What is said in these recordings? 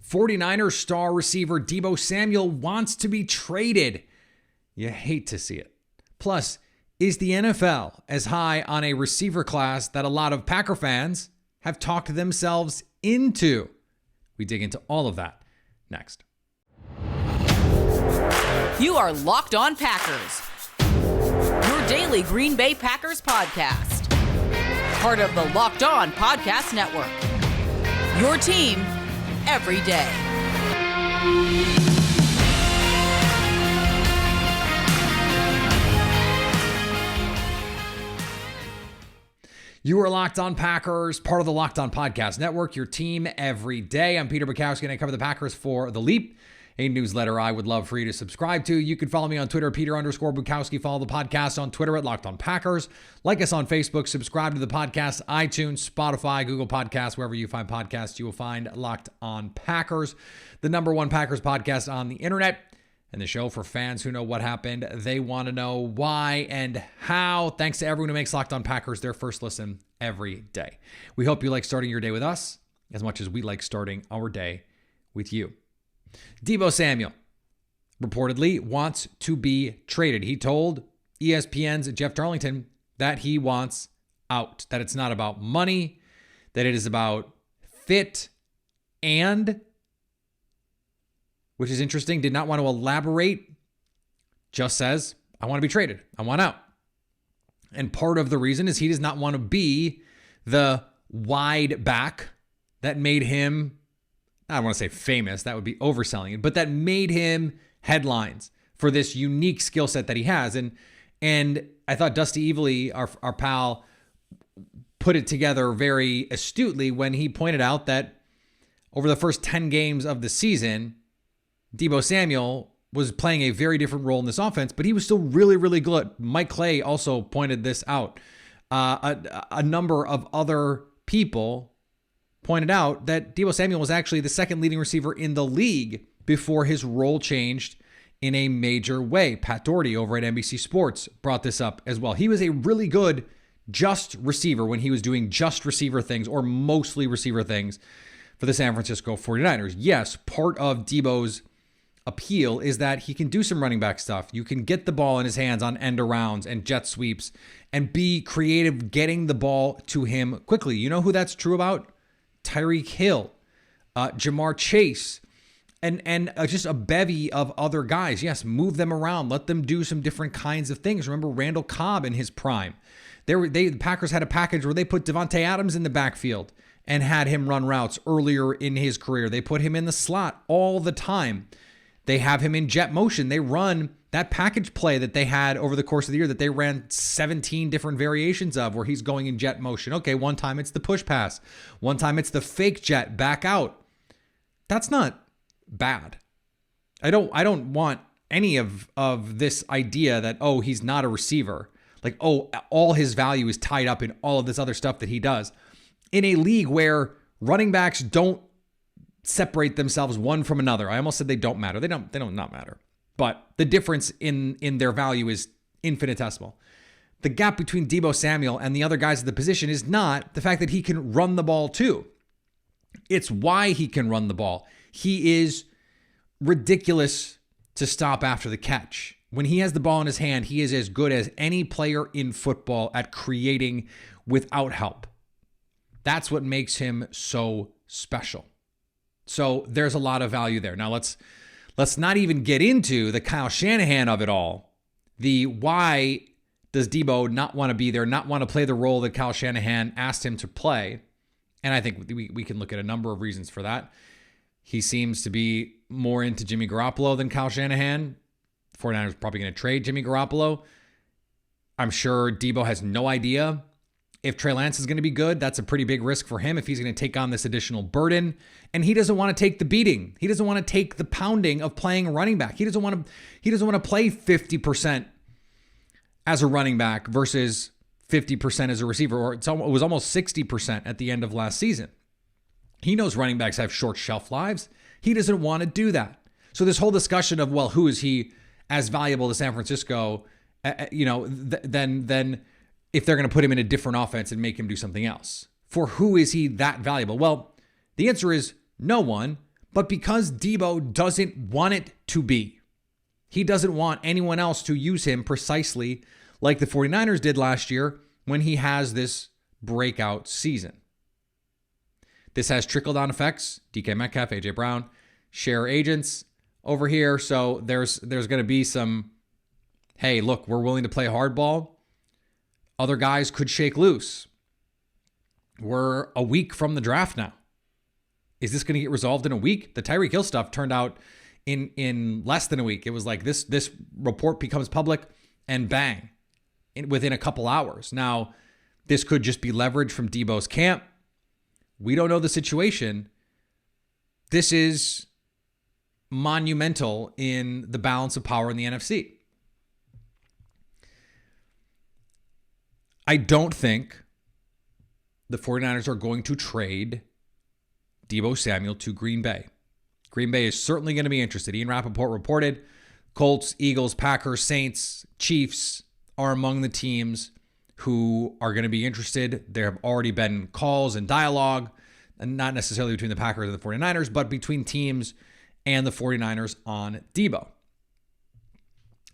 49ers star receiver Deebo Samuel wants to be traded. You hate to see it. Plus, is the NFL as high on a receiver class that a lot of Packer fans have talked themselves into? We dig into all of that next. You are Locked On Packers, your daily Green Bay Packers podcast. Part of the Locked On Podcast Network, your team every day. You are Locked On Packers, part of the Locked On Podcast Network, your team every day. I'm Peter Bukowski, and I cover the Packers for The Leap, a newsletter I would love for you to subscribe to. You can follow me on Twitter, Peter_Bukowski. Follow the podcast on Twitter at Locked On Packers. Like us on Facebook. Subscribe to the podcast, iTunes, Spotify, Google Podcasts. Wherever you find podcasts, you will find Locked On Packers, the number one Packers podcast on the internet. And the show for fans who know what happened. They want to know why and how. Thanks to everyone who makes Locked On Packers their first listen every day. We hope you like starting your day with us as much as we like starting our day with you. Deebo Samuel reportedly wants to be traded. He told ESPN's Jeff Darlington that he wants out, that it's not about money, that it is about fit, and, which is interesting, did not want to elaborate, just says, I want to be traded. I want out. And part of the reason is he does not want to be the wide back that made him, I don't want to say famous, that would be overselling it, but that made him headlines for this unique skill set that he has. And I thought Dusty Evely, our pal, put it together very astutely when he pointed out that over the first 10 games of the season, Deebo Samuel was playing a very different role in this offense, but he was still really, really good. Mike Clay also pointed this out. A number of other people pointed out that Deebo Samuel was actually the second leading receiver in the league before his role changed in a major way. Pat Doherty over at NBC Sports brought this up as well. He was a really good just receiver when he was doing just receiver things or mostly receiver things for the San Francisco 49ers. Yes, part of Deebo's appeal is that he can do some running back stuff. You can get the ball in his hands on end arounds and jet sweeps and be creative getting the ball to him quickly. You know who that's true about? Tyreek Hill, Jamar Chase, and just a bevy of other guys. Yes, move them around. Let them do some different kinds of things. Remember Randall Cobb in his prime. The Packers had a package where they put Devontae Adams in the backfield and had him run routes earlier in his career. They put him in the slot all the time. They have him in jet motion. They run that package play that they had over the course of the year that they ran 17 different variations of where he's going in jet motion. Okay, one time it's the push pass. One time it's the fake jet back out. That's not bad. I don't want any of this idea that, oh, he's not a receiver. Like, oh, all his value is tied up in all of this other stuff that he does. In a league where running backs don't separate themselves one from another. I almost said they don't matter. They don't not matter. But the difference in their value is infinitesimal. The gap between Deebo Samuel and the other guys at the position is not the fact that he can run the ball too. It's why he can run the ball. He is ridiculous to stop after the catch. When he has the ball in his hand, he is as good as any player in football at creating without help. That's what makes him so special. So there's a lot of value there. Now let's not even get into the Kyle Shanahan of it all. The why does Deebo not want to be there, not want to play the role that Kyle Shanahan asked him to play? And I think we can look at a number of reasons for that. He seems to be more into Jimmy Garoppolo than Kyle Shanahan. The 49ers are probably going to trade Jimmy Garoppolo. I'm sure Deebo has no idea if Trey Lance is going to be good. That's a pretty big risk for him if he's going to take on this additional burden. And he doesn't want to take the beating. He doesn't want to take the pounding of playing running back. He doesn't want to play 50% as a running back versus 50% as a receiver, or it was almost 60% at the end of last season. He knows running backs have short shelf lives. He doesn't want to do that. So this whole discussion of, well, who is he as valuable to San Francisco, then if they're going to put him in a different offense and make him do something else. For who is he that valuable? Well, the answer is no one, but because Deebo doesn't want it to be. He doesn't want anyone else to use him precisely like the 49ers did last year when he has this breakout season. This has trickle-down effects. DK Metcalf, AJ Brown, share agents over here. So there's going to be some, hey, look, we're willing to play hardball. Other guys could shake loose. We're a week from the draft now. Is this going to get resolved in a week? The Tyreek Hill stuff turned out in less than a week. It was like this report becomes public and bang, within a couple hours. Now, this could just be leverage from Deebo's camp. We don't know the situation. This is monumental in the balance of power in the NFC. I don't think the 49ers are going to trade Deebo Samuel to Green Bay. Green Bay is certainly going to be interested. Ian Rappaport reported Colts, Eagles, Packers, Saints, Chiefs are among the teams who are going to be interested. There have already been calls and dialogue, and not necessarily between the Packers and the 49ers, but between teams and the 49ers on Deebo.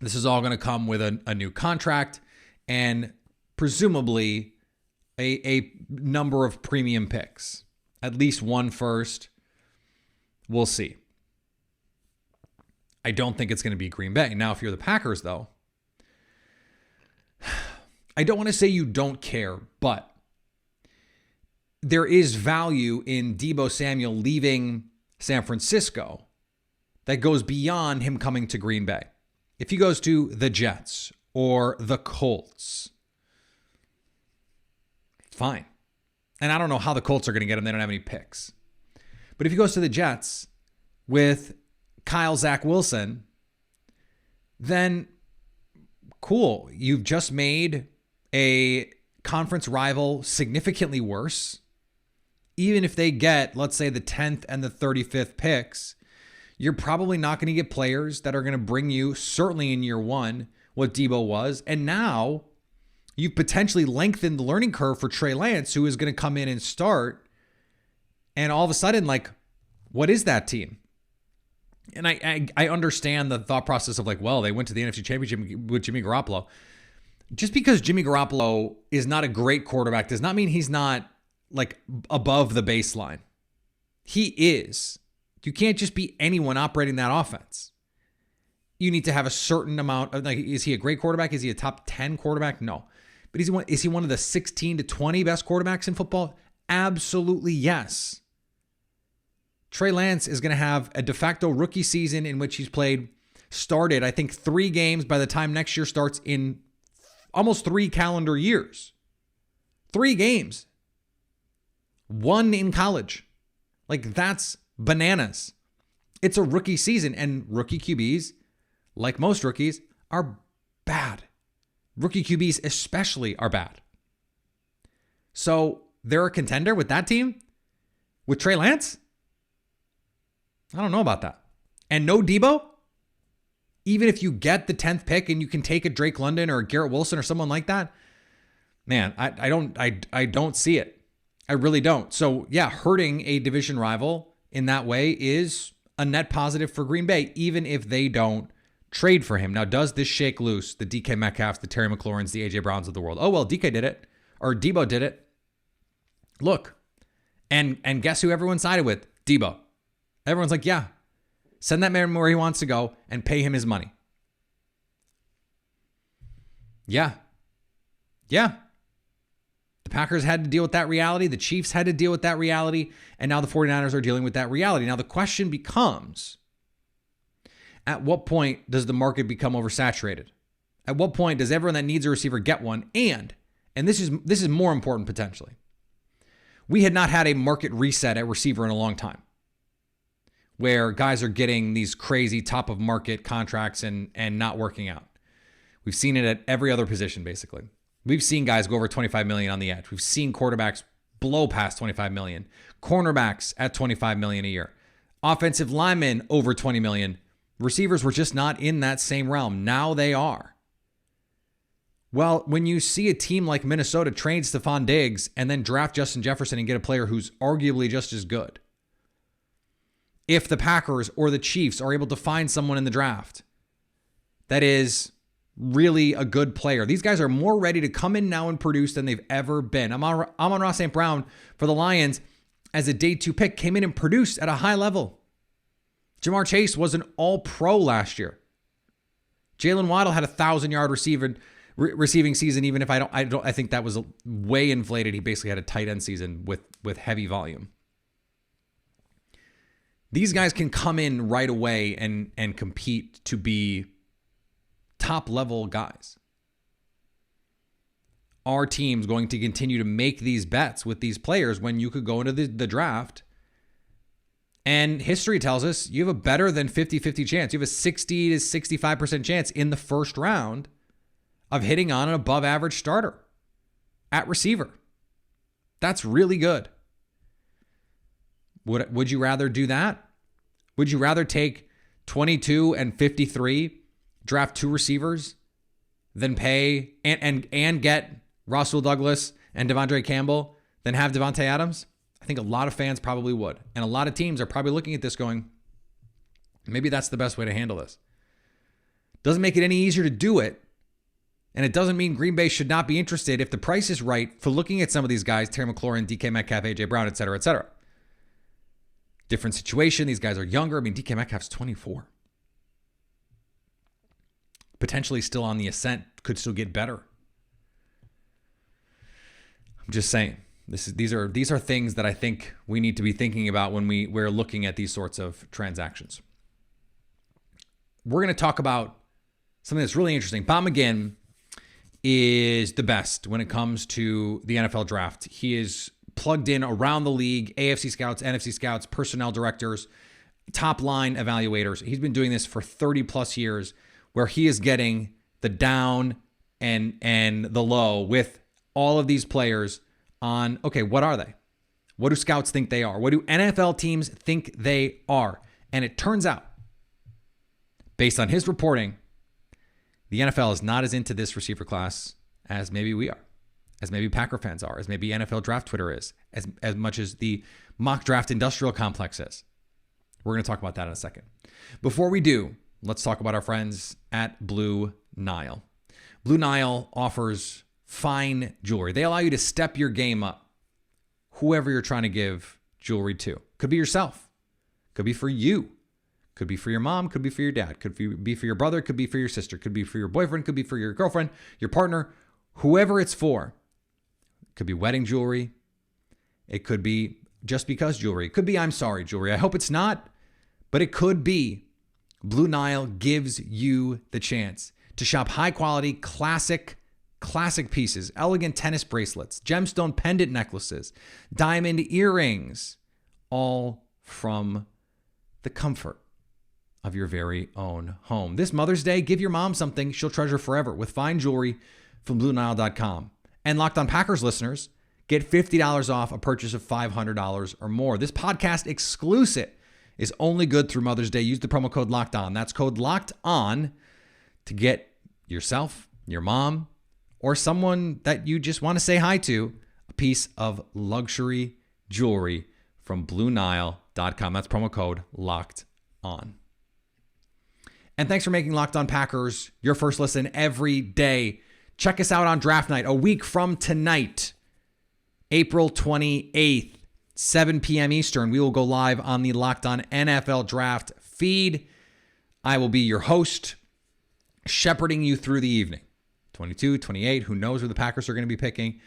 This is all going to come with a new contract and presumably a number of premium picks. At least one first. We'll see. I don't think it's going to be Green Bay. Now, if you're the Packers, though, I don't want to say you don't care, but there is value in Deebo Samuel leaving San Francisco that goes beyond him coming to Green Bay. If he goes to the Jets or the Colts, fine. And I don't know how the Colts are going to get him. They don't have any picks. But if he goes to the Jets with Zach Wilson, then cool. You've just made a conference rival significantly worse. Even if they get, let's say, the 10th and the 35th picks, you're probably not going to get players that are going to bring you, certainly in year one, what Deebo was. And now you've potentially lengthened the learning curve for Trey Lance, who is going to come in and start. And all of a sudden, like, what is that team? And I understand the thought process of like, well, they went to the NFC Championship with Jimmy Garoppolo. Just because Jimmy Garoppolo is not a great quarterback does not mean he's not like above the baseline. He is. You can't just be anyone operating that offense. You need to have a certain amount of, like, is he a great quarterback? Is he a top 10 quarterback? No. But is he one of the 16 to 20 best quarterbacks in football? Absolutely yes. Trey Lance is going to have a de facto rookie season in which he's started, I think, 3 games by the time next year starts in almost 3 calendar years. 3 games. 1 in college. Like, that's bananas. It's a rookie season, and rookie QBs, like most rookies, are bad. Rookie QBs especially are bad. So they're a contender with that team? With Trey Lance? I don't know about that. And no Deebo? Even if you get the 10th pick and you can take a Drake London or a Garrett Wilson or someone like that, man, I don't see it. I really don't. So yeah, hurting a division rival in that way is a net positive for Green Bay, even if they don't trade for him. Now, does this shake loose the DK Metcalfs, the Terry McLaurins, the AJ Browns of the world? Oh, well, DK did it, or Deebo did it. Look, and guess who everyone sided with? Deebo. Everyone's like, yeah, send that man where he wants to go and pay him his money. Yeah. The Packers had to deal with that reality. The Chiefs had to deal with that reality. And now the 49ers are dealing with that reality. Now the question becomes, at what point does the market become oversaturated? At what point does everyone that needs a receiver get one? And this is more important potentially. We had not had a market reset at receiver in a long time, where guys are getting these crazy top of market contracts and not working out. We've seen it at every other position, basically. We've seen guys go over 25 million on the edge. We've seen quarterbacks blow past 25 million, cornerbacks at 25 million a year, offensive linemen over 20 million. Receivers were just not in that same realm. Now they are. Well, when you see a team like Minnesota trade Stephon Diggs and then draft Justin Jefferson and get a player who's arguably just as good, if the Packers or the Chiefs are able to find someone in the draft that is really a good player. These guys are more ready to come in now and produce than they've ever been. Amon-Ra St. Brown for the Lions as a day 2 pick came in and produced at a high level. Jamar Chase was an all-pro last year. Jalen Waddle had a 1,000-yard receiving season, even if I think that was way inflated. He basically had a tight end season with heavy volume. These guys can come in right away and compete to be top-level guys. Are teams going to continue to make these bets with these players when you could go into the draft? And history tells us you have a better than 50-50 chance. You have a 60 to 65% chance in the first round of hitting on an above-average starter at receiver. That's really good. Would you rather do that? Would you rather take 22 and 53, draft 2 receivers, than pay and get Rasul Douglas and Devondre Campbell than have Devontae Adams? I think a lot of fans probably would. And a lot of teams are probably looking at this going, maybe that's the best way to handle this. Doesn't make it any easier to do it. And it doesn't mean Green Bay should not be interested if the price is right for looking at some of these guys, Terry McLaurin, DK Metcalf, AJ Brown, et cetera, et cetera. Different situation. These guys are younger. I mean, DK Metcalf's 24. Potentially still on the ascent, could still get better. I'm just saying. These are things that I think we need to be thinking about when we're looking at these sorts of transactions. We're going to talk about something that's really interesting. Bob McGinn is the best when it comes to the NFL draft. He is plugged in around the league, AFC scouts, NFC scouts, personnel directors, top line evaluators. He's been doing this for 30 plus years, where he is getting the down and the low with all of these players on, okay, what are they? What do scouts think they are? What do NFL teams think they are? And it turns out, based on his reporting, the NFL is not as into this receiver class as maybe we are, as maybe Packer fans are, as maybe NFL Draft Twitter is, as much as the mock draft industrial complex is. We're going to talk about that in a second. Before we do, let's talk about our friends at Blue Nile. Blue Nile offers fine jewelry. They allow you to step your game up, whoever you're trying to give jewelry to. Could be yourself. Could be for you. Could be for your mom, could be for your dad, could be for your brother, could be for your sister, could be for your boyfriend, could be for your girlfriend, your partner, whoever it's for. It could be wedding jewelry. It could be just because jewelry. It could be I'm sorry jewelry. I hope it's not, but it could be. Blue Nile gives you the chance to shop high quality, classic pieces, elegant tennis bracelets, gemstone pendant necklaces, diamond earrings, all from the comfort of your very own home. This Mother's Day, give your mom something she'll treasure forever with fine jewelry from BlueNile.com. And Locked On Packers listeners get $50 off a purchase of $500 or more. This podcast exclusive is only good through Mother's Day. Use the promo code Locked On. That's code Locked On to get yourself, your mom, or someone that you just want to say hi to a piece of luxury jewelry from BlueNile.com. That's promo code Locked On. And thanks for making Locked On Packers your first listen every day. Check us out on draft night, a week from tonight, April 28th, 7 p.m. Eastern. We will go live on the Locked On NFL Draft feed. I will be your host, shepherding you through the evening. 22, 28, who knows where the Packers are going to be picking.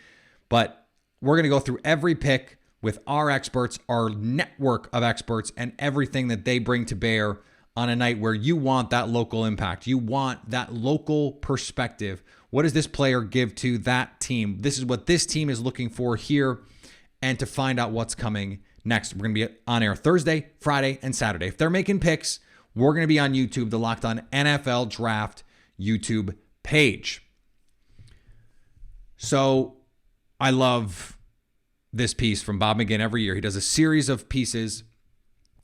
But we're going to go through every pick with our experts, our network of experts, and everything that they bring to bear on a night where you want that local impact. You want that local perspective. What does this player give to that team? This is what this team is looking for here. And to find out what's coming next, we're going to be on air Thursday, Friday, and Saturday. If they're making picks, we're going to be on YouTube, the Locked On NFL Draft YouTube page. So I love this piece from Bob McGinn every year. He does a series of pieces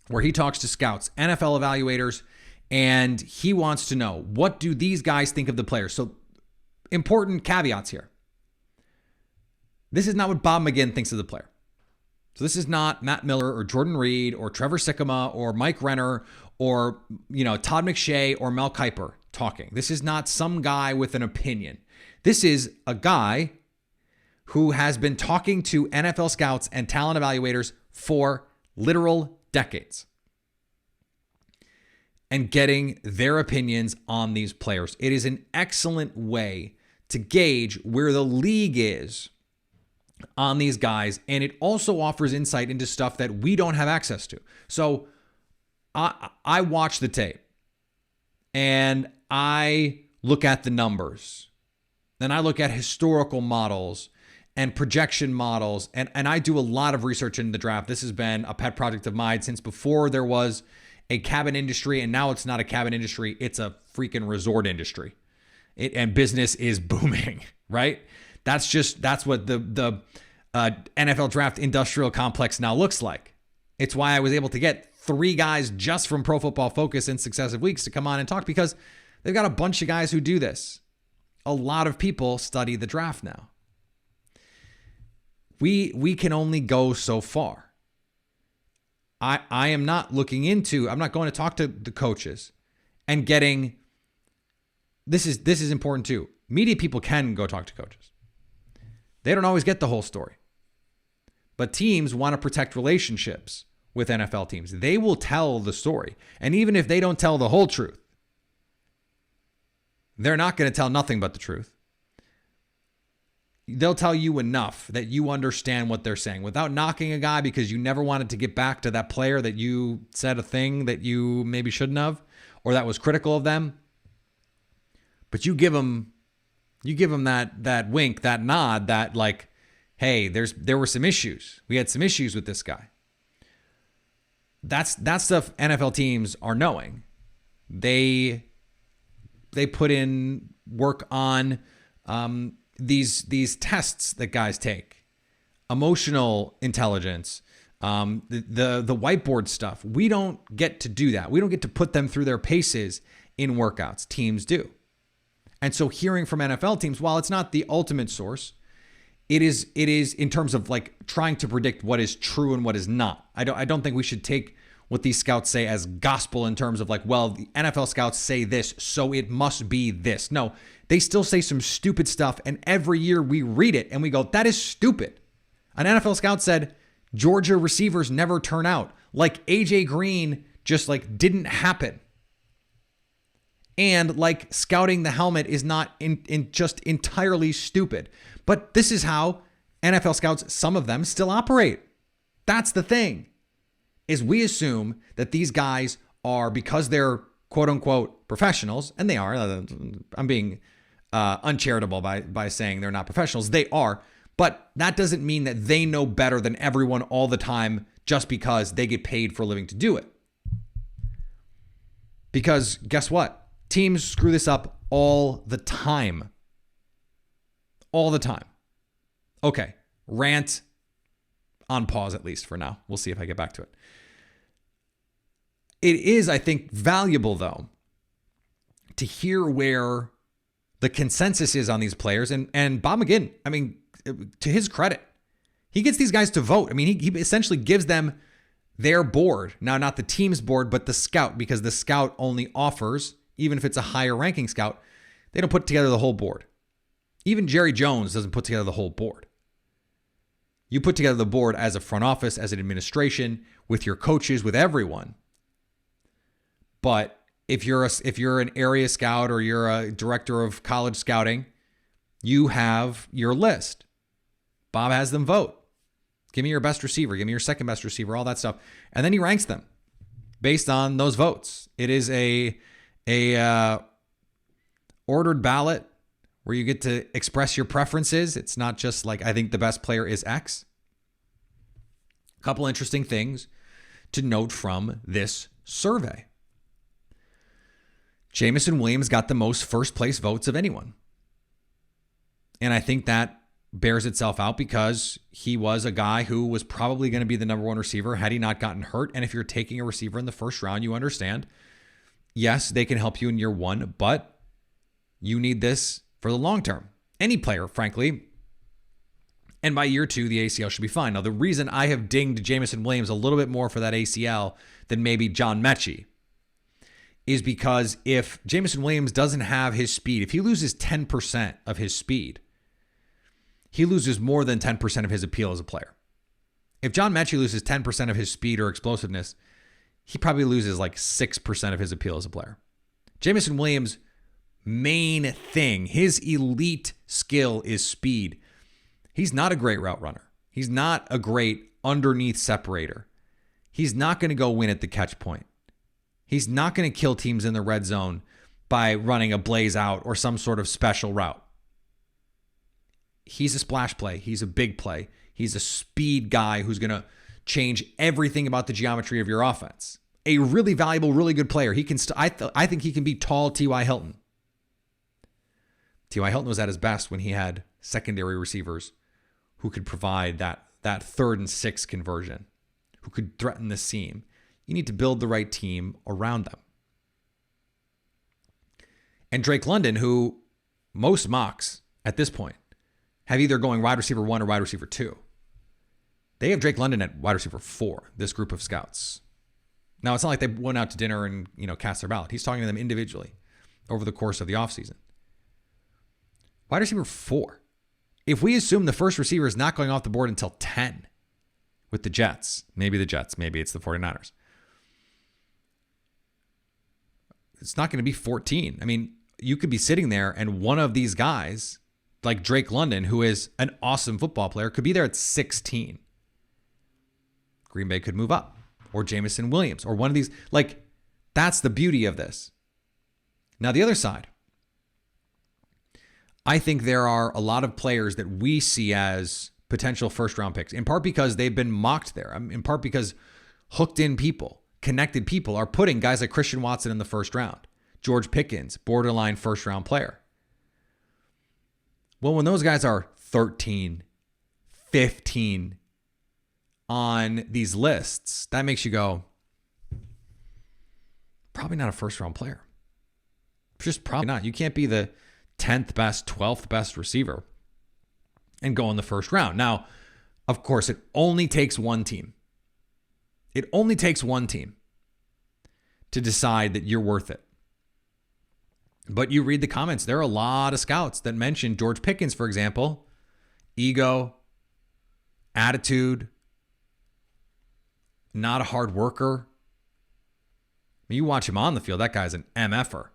where he talks to scouts, NFL evaluators, and he wants to know, what do these guys think of the players? So important caveats here. This is not what Bob McGinn thinks of the player. So this is not Matt Miller or Jordan Reed or Trevor Sikkema or Mike Renner or, Todd McShay or Mel Kiper talking. This is not some guy with an opinion. This is a guy who has been talking to NFL scouts and talent evaluators for literal decades and getting their opinions on these players. It is an excellent way to gauge where the league is on these guys, and it also offers insight into stuff that we don't have access to. So I watch the tape, and I look at the numbers, and I look at historical models and projection models, and I do a lot of research in the draft. This has been a pet project of mine since before there was a cabin industry, and now it's not a cabin industry, it's a freaking resort industry. And business is booming, right? That's what the NFL draft industrial complex now looks like. It's why I was able to get 3 guys just from Pro Football Focus in successive weeks to come on and talk, because they've got a bunch of guys who do this. A lot of people study the draft now. We can only go so far. I'm not going to talk to the coaches and getting, this is important too. Media people can go talk to coaches. They don't always get the whole story. But teams want to protect relationships with NFL teams. They will tell the story. And even if they don't tell the whole truth, they're not going to tell nothing but the truth. They'll tell you enough that you understand what they're saying without knocking a guy because you never wanted to get back to that player that you said a thing that you maybe shouldn't have, or that was critical of them. But you give them that wink, that nod, that like, hey, there were some issues. We had some issues with this guy. That's stuff NFL teams are knowing. They put in work on these tests that guys take, emotional intelligence, the whiteboard stuff. We don't get to do that. We don't get to put them through their paces in workouts. Teams do. And so hearing from NFL teams, while it's not the ultimate source, it is in terms of like trying to predict what is true and what is not. I don't think we should take what these scouts say as gospel in terms of like, well, the NFL scouts say this, so it must be this. No, they still say some stupid stuff, and every year we read it and we go, that is stupid. An NFL scout said Georgia receivers never turn out. Like AJ Green just like didn't happen. And like scouting the helmet is not in just entirely stupid. But this is how NFL scouts, some of them, still operate. That's the thing, is we assume that these guys are, because they're quote unquote professionals, and they are. I'm being uncharitable by saying they're not professionals. They are. But that doesn't mean that they know better than everyone all the time just because they get paid for a living to do it. Because guess what? Teams screw this up all the time. All the time. Okay, rant on pause at least for now. We'll see if I get back to it. It is, I think, valuable, though, to hear where the consensus is on these players. And Bob McGinn, I mean, to his credit, he gets these guys to vote. I mean, he essentially gives them their board. Now, not the team's board, but the scout, because the scout only offers, even if it's a higher ranking scout, they don't put together the whole board. Even Jerry Jones doesn't put together the whole board. You put together the board as a front office, as an administration, with your coaches, with everyone. But if you're an area scout or you're a director of college scouting, you have your list. Bob has them vote. Give me your best receiver. Give me your second best receiver, all that stuff. And then he ranks them based on those votes. It is a ordered ballot where you get to express your preferences. It's not just like, I think the best player is X. A couple interesting things to note from this survey. Jameson Williams got the most first place votes of anyone. And I think that bears itself out because he was a guy who was probably going to be the number one receiver had he not gotten hurt. And if you're taking a receiver in the first round, you understand, yes, they can help you in year one, but you need this for the long term. Any player, frankly, And by year 2, the ACL should be fine. Now, the reason I have dinged Jameson Williams a little bit more for that ACL than maybe John Mechie is because if Jameson Williams doesn't have his speed, if he loses 10% of his speed, he loses more than 10% of his appeal as a player. If John Mechie loses 10% of his speed or explosiveness, he probably loses like 6% of his appeal as a player. Jameson Williams' main thing, his elite skill is speed. He's not a great route runner. He's not a great underneath separator. He's not going to go win at the catch point. He's not going to kill teams in the red zone by running a blaze out or some sort of special route. He's a splash play. He's a big play. He's a speed guy who's going to change everything about the geometry of your offense. A really valuable, really good player. He can. I think he can be tall T.Y. Hilton. T.Y. Hilton was at his best when he had secondary receivers who could provide that 3rd and 6 conversion, who could threaten the seam. You need to build the right team around them. And Drake London, who most mocks at this point have either going wide receiver 1 or wide receiver 2. They have Drake London at wide receiver 4, this group of scouts. Now, it's not like they went out to dinner and, cast their ballot. He's talking to them individually over the course of the offseason. Wide receiver 4. If we assume the first receiver is not going off the board until 10 with the Jets, maybe it's the 49ers. It's not going to be 14. I mean, you could be sitting there and one of these guys, like Drake London, who is an awesome football player, could be there at 16. Green Bay could move up, or Jameson Williams, or one of these. Like, that's the beauty of this. Now, the other side, I think there are a lot of players that we see as potential first-round picks, in part because they've been mocked there, in part because hooked-in people, connected people are putting guys like Christian Watson in the first round. George Pickens, borderline first-round player. Well, when those guys are 13, 15 on these lists, that makes you go, probably not a first-round player. Just probably not. You can't be the 10th best, 12th best receiver and go in the first round. Now, of course, it only takes one team. It only takes one team to decide that you're worth it. But you read the comments, there are a lot of scouts that mention George Pickens, for example, ego, attitude, not a hard worker. I mean, you watch him on the field, that guy's an MFer.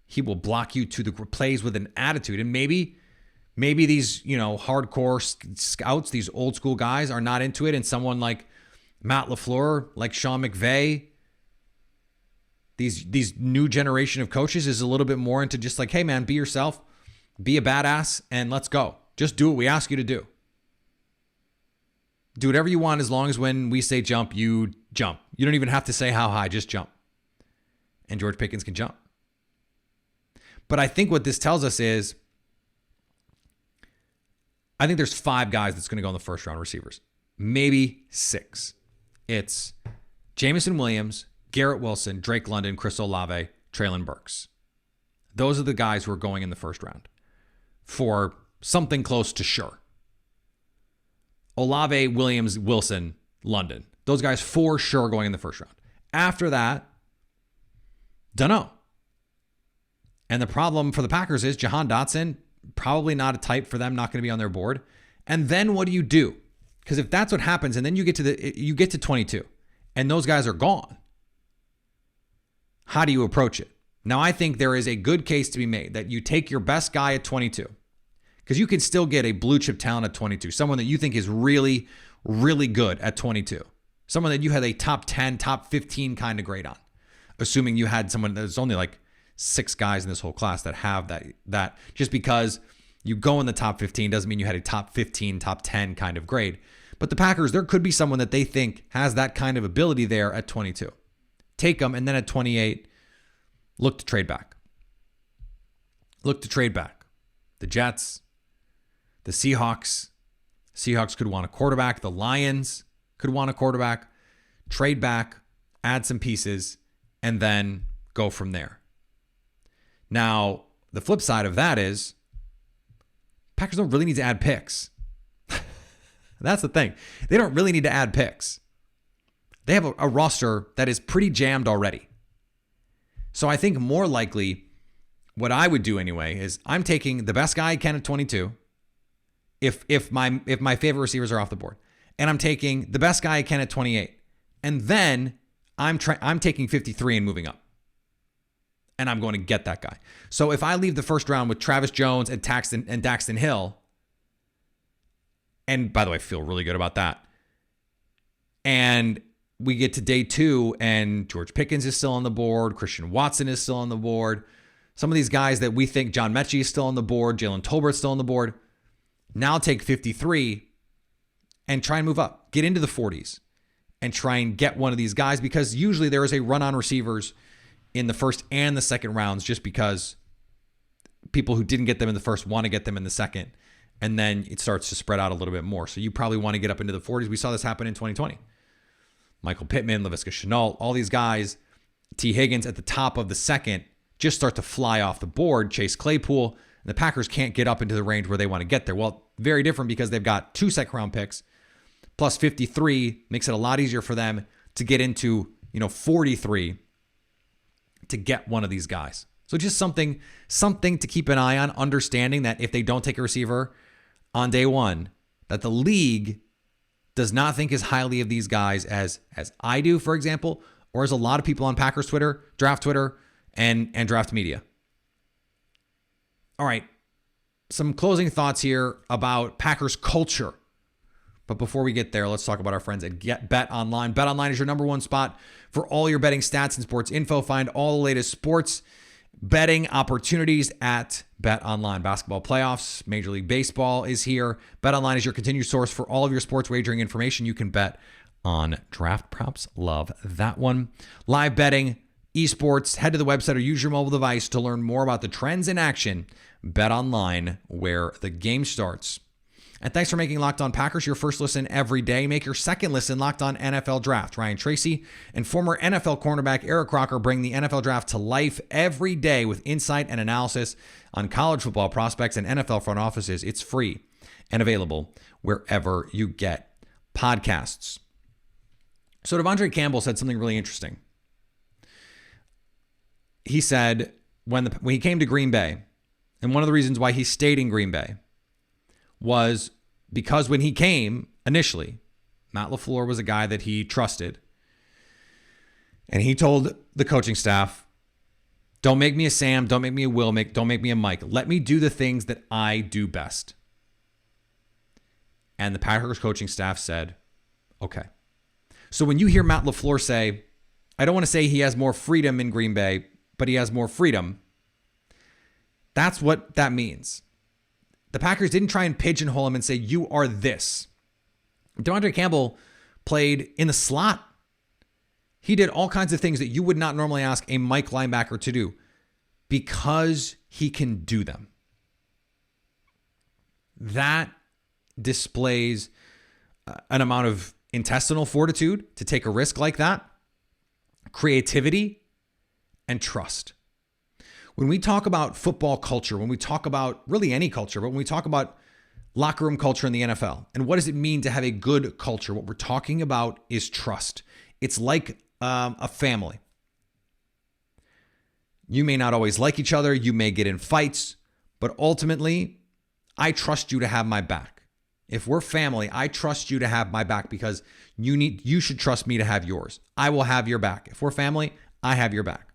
He will block you to the plays with an attitude. And maybe these, hardcore scouts, these old school guys are not into it. And someone like Matt LaFleur, like Sean McVay, these new generation of coaches is a little bit more into just like, hey man, be yourself, be a badass, and let's go. Just do what we ask you to do. Do whatever you want as long as when we say jump, you jump. You don't even have to say how high, just jump. And George Pickens can jump. But I think what this tells us is, I think there's 5 guys that's going to go in the first round receivers. Maybe 6. It's Jameson Williams, Garrett Wilson, Drake London, Chris Olave, Treylon Burks. Those are the guys who are going in the first round for something close to sure. Olave, Williams, Wilson, London. Those guys for sure going in the first round. After that, dunno. And the problem for the Packers is Jahan Dotson, probably not a type for them, not going to be on their board. And then what do you do? Because if that's what happens, and then you get to 22, and those guys are gone, how do you approach it? Now, I think there is a good case to be made that you take your best guy at 22, because you can still get a blue chip talent at 22, someone that you think is really, really good at 22, someone that you had a top 10, top 15 kind of grade on, assuming you had someone that's only like 6 guys in this whole class that have that just because you go in the top 15 doesn't mean you had a top 15, top 10 kind of grade. But the Packers, there could be someone that they think has that kind of ability there at 22. Take them, and then at 28, look to trade back. Look to trade back. The Jets, the Seahawks. Seahawks could want a quarterback. The Lions could want a quarterback. Trade back, add some pieces, and then go from there. Now, the flip side of that is Packers don't really need to add picks. That's the thing. They don't really need to add picks. They have a roster that is pretty jammed already. So I think more likely what I would do anyway is I'm taking the best guy I can at 22 if my favorite receivers are off the board. And I'm taking the best guy I can at 28. And then I'm taking 53 and moving up. And I'm going to get that guy. So if I leave the first round with Travis Jones and Daxton Hill, and by the way, I feel really good about that. And we get to day 2 and George Pickens is still on the board. Christian Watson is still on the board. Some of these guys that we think, John Mechie is still on the board. Jalen Tolbert's still on the board. Now take 53 and try and move up. Get into the 40s and try and get one of these guys, because usually there is a run on receivers in the first and the second rounds, just because people who didn't get them in the first want to get them in the second. And then it starts to spread out a little bit more. So you probably want to get up into the 40s. We saw this happen in 2020. Michael Pittman, Laviska Shenault, all these guys, T. Higgins at the top of the second just start to fly off the board. Chase Claypool, and the Packers can't get up into the range where they want to get there. Well, very different, because they've got 2 second-round picks plus 53 makes it a lot easier for them to get into 43 to get one of these guys. So just something to keep an eye on, understanding that if they don't take a receiver on day 1, that the league does not think as highly of these guys as I do, for example, or as a lot of people on Packers Twitter, Draft Twitter, and Draft Media. All right, some closing thoughts here about Packers culture. But before we get there, let's talk about our friends at BetOnline. BetOnline is your number one spot for all your betting stats and sports info. Find all the latest sports betting opportunities at BetOnline. Basketball playoffs, Major League Baseball is here. BetOnline is your continued source for all of your sports wagering information. You can bet on draft props. Love that one. Live betting, esports. Head to the website or use your mobile device to learn more about the trends in action. BetOnline, where the game starts. And thanks for making Locked On Packers your first listen every day. Make your second listen Locked On NFL Draft. Ryan Tracy and former NFL cornerback Eric Crocker bring the NFL Draft to life every day with insight and analysis on college football prospects and NFL front offices. It's free and available wherever you get podcasts. So Devondre Campbell said something really interesting. He said when he came to Green Bay, and one of the reasons why he stayed in Green Bay was because when he came initially, Matt LaFleur was a guy that he trusted. And he told the coaching staff, don't make me a Sam, don't make me a Will, don't make me a Mike. Let me do the things that I do best. And the Packers coaching staff said, okay. So when you hear Matt LaFleur say, I don't want to say he has more freedom in Green Bay, but he has more freedom, that's what that means. The Packers didn't try and pigeonhole him and say, you are this. Devondre Campbell played in the slot. He did all kinds of things that you would not normally ask a Mike linebacker to do because he can do them. That displays an amount of intestinal fortitude to take a risk like that, creativity, and trust. When we talk about football culture, when we talk about really any culture, but when we talk about locker room culture in the NFL, and what does it mean to have a good culture, what we're talking about is trust. It's like a family. You may not always like each other. You may get in fights, but ultimately, I trust you to have my back. If we're family, I trust you to have my back because you should trust me to have yours. I will have your back. If we're family, I have your back.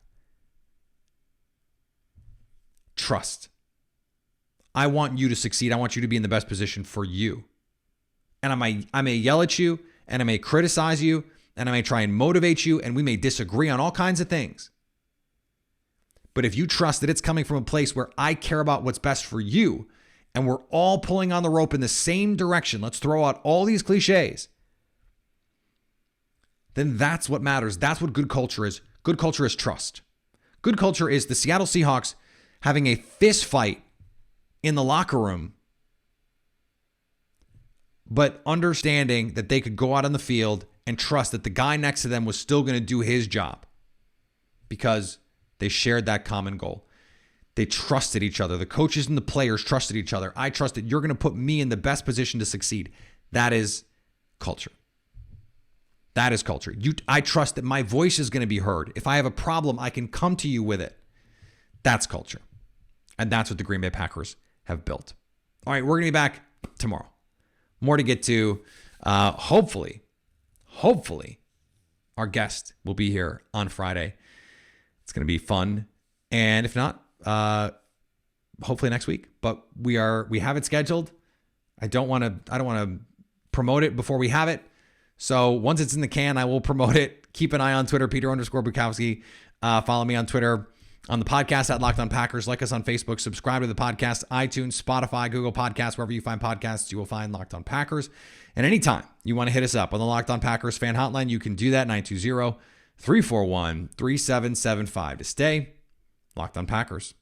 Trust. I want you to succeed. I want you to be in the best position for you. And I may yell at you, and I may criticize you, and I may try and motivate you, and we may disagree on all kinds of things. But if you trust that it's coming from a place where I care about what's best for you, and we're all pulling on the rope in the same direction, let's throw out all these cliches, then that's what matters. That's what good culture is. Good culture is trust. Good culture is the Seattle Seahawks having a fist fight in the locker room, but understanding that they could go out on the field and trust that the guy next to them was still going to do his job because they shared that common goal. They trusted each other. The coaches and the players trusted each other. I trust that you're going to put me in the best position to succeed. That is culture. That is culture. I trust that my voice is going to be heard. If I have a problem, I can come to you with it. That's culture. And that's what the Green Bay Packers have built. All right, we're going to be back tomorrow. More to get to. Hopefully, our guest will be here on Friday. It's going to be fun. And if not, hopefully next week. But we have it scheduled. I don't want to promote it before we have it. So once it's in the can, I will promote it. Keep an eye on Twitter, Peter_Bukowski. Follow me on Twitter, on the podcast at Locked On Packers. Like us on Facebook. Subscribe to the podcast, iTunes, Spotify, Google Podcasts, wherever you find podcasts, you will find Locked On Packers. And anytime you want to hit us up on the Locked On Packers fan hotline, you can do that, 920-341-3775 to stay Locked On Packers.